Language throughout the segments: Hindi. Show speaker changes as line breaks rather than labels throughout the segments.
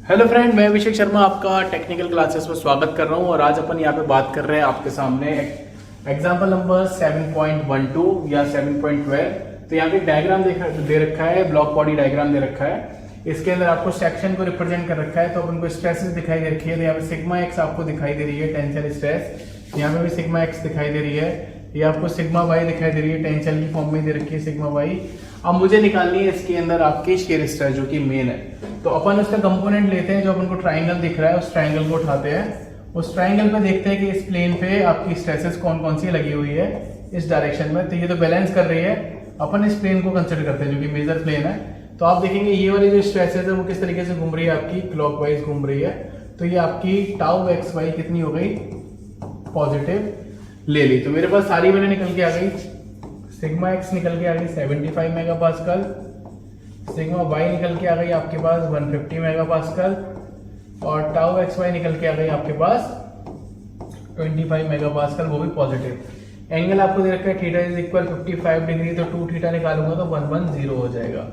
हेलो फ्रेंड, मैं अभिषेक शर्मा आपका टेक्निकल क्लासेस में स्वागत कर रहा हूं और आज अपन यहाँ पे बात कर रहे हैं आपके सामने एग्जांपल नंबर 7.12 या 7.12। तो यहाँ पे डायग्राम दे रखा है, ब्लॉक बॉडी डायग्राम दे रखा है। इसके अंदर आपको सेक्शन को रिप्रेजेंट कर रखा है। तो अपन को स्ट्रेसेस दिखाई दे रखी है। तो यहाँ पे सिग्मा एक्स आपको दिखाई दे रही है, टेंशन स्ट्रेस। यहाँ पे भी सिग्मा एक्स दिखाई दे रही है। ये आपको सिग्मा वाई दिखाई दे रही है, टेंशन की फॉर्म में दे रखी है सिग्मा वाई। अब मुझे निकालनी है इसके अंदर आपकी शेयर स्ट्रेस जो कि मेन है। तो अपन उसका कंपोनेंट लेते हैं, जो अपन को ट्राइंगल दिख रहा है उस ट्राइंगल को उठाते हैं। उस ट्राइंगल पे देखते हैं कि इस प्लेन पे आपकी स्ट्रेसेस कौन कौन सी लगी हुई है इस डायरेक्शन में। तो ये तो बैलेंस कर रही है। अपन इस प्लेन को कंसिडर करते हैं जो कि मेजर प्लेन है। तो आप देखेंगे ये वाली जो स्ट्रेसेस है वो किस तरीके से घूम रही है, आपकी क्लॉकवाइज घूम रही है। तो ये आपकी टाउ एक्स वाई कितनी हो गई, पॉजिटिव ले ली। तो मेरे पास सारी वैल्यू निकल के आ गई। सिग्मा एक्स निकल के आ गई 75 मेगापास्कल, सिग्मा वाई निकल के आ गई आपके पास 150 मेगापास्कल और टाउ एक्स वाई निकल के आ गई आपके पास 25 मेगापास्कल, वो भी पॉजिटिव। एंगल आपको दे रखा है थीटा इज इक्वल 55 डिग्री। तो 2 थीटा निकालूंगा तो 110 हो जाएगा।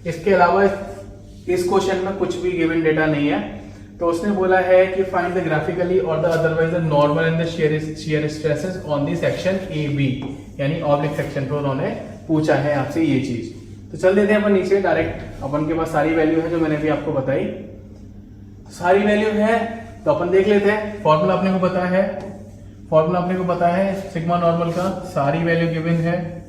इसके अलावा इस क्वेश्चन में कुछ भी गिवन डेटा नहीं है। तो उसने बोला है कि find the graphically or the otherwise the normal and the shear stresses on the section A B, यानी ऑब्लिक सेक्शन पे उन्होंने पूछा है आपसे ये चीज। तो चल देते हैं अपन नीचे डायरेक्ट। अपन के पास सारी वैल्यू है जो मैंने भी आपको बताई, सारी वैल्यू है। तो अपन देख लेते हैं। फॉर्मूला अपने को पता है, फॉर्मूला अपने को पता है सिग्मा नॉर्मल का। सारी वैल्यू गिवन है,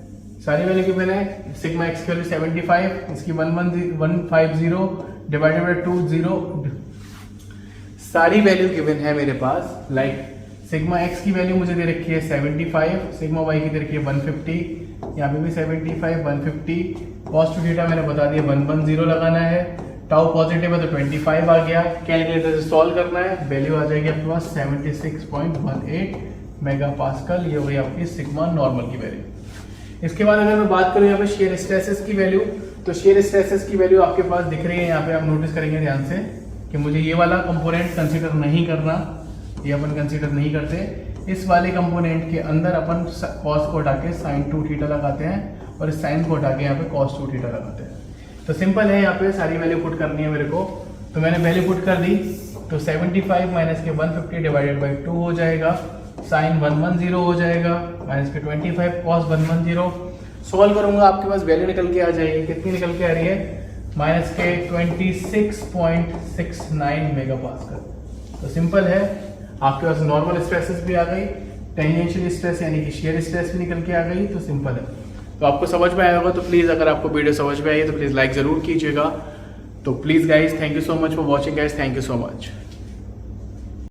सारी वैल्यू गिवन है। सिग्मा एक्स की वैल्यू 75, इसकी 150 डिवाइडेड बाय 20, सारी वैल्यू गिवन है मेरे पास। लाइक सिग्मा एक्स की वैल्यू मुझे दे रखी है 75, सिग्मा वाई की दे रखी है 150, यहाँ पे भी 75 150। कॉस टू थीटा मैंने बता दिया 110 लगाना है। टाउ पॉजिटिव है तो 25 आ गया। कैलकुलेटर से सॉल्व करना है, वैल्यू आ जाएगी आपके पास 76.18 मेगापास्कल। ये हो गई आपकी सिग्मा नॉर्मल की वैल्यू। इसके बाद अगर मैं बात करूँ यहाँ पे शेयर स्ट्रेसेस की वैल्यू, तो शेयर स्ट्रेसेस की वैल्यू आपके पास दिख रही है यहाँ पे। आप नोटिस करेंगे ध्यान से कि मुझे ये वाला कंपोनेंट कंसीडर नहीं करना, ये अपन कंसीडर नहीं करते। इस वाले कंपोनेंट के अंदर अपन कॉस को हटा के साइन 2 थीटा लगाते हैं और इस साइन को हटा के यहाँ पे कॉस 2 थीटा लगाते हैं। तो सिंपल है, यहाँ पे सारी वैल्यू पुट करनी है मेरे को। तो मैंने वैल्यू पुट कर दी। तो 75 माइनस के 150 डिवाइडेड बाई 2 हो जाएगा, साइन 110 हो जाएगा, माइनस के 25 कॉस 110। सॉल्व करूंगा आपके पास वैल्यू निकल के आ जाएगी। कितनी निकल के आ रही है, माइनस के 26.69 मेगापास्कल। तो सिंपल है, आपके पास नॉर्मल स्ट्रेसेस भी आ गई, टेंजेंशियल स्ट्रेस यानी कि शेयर स्ट्रेस भी निकल के आ गई। तो सिंपल है। तो आपको समझ में आया होगा। तो प्लीज अगर आपको वीडियो समझ में आई तो प्लीज लाइक जरूर कीजिएगा। तो please guys, thank you so much for watching guys, thank you so much.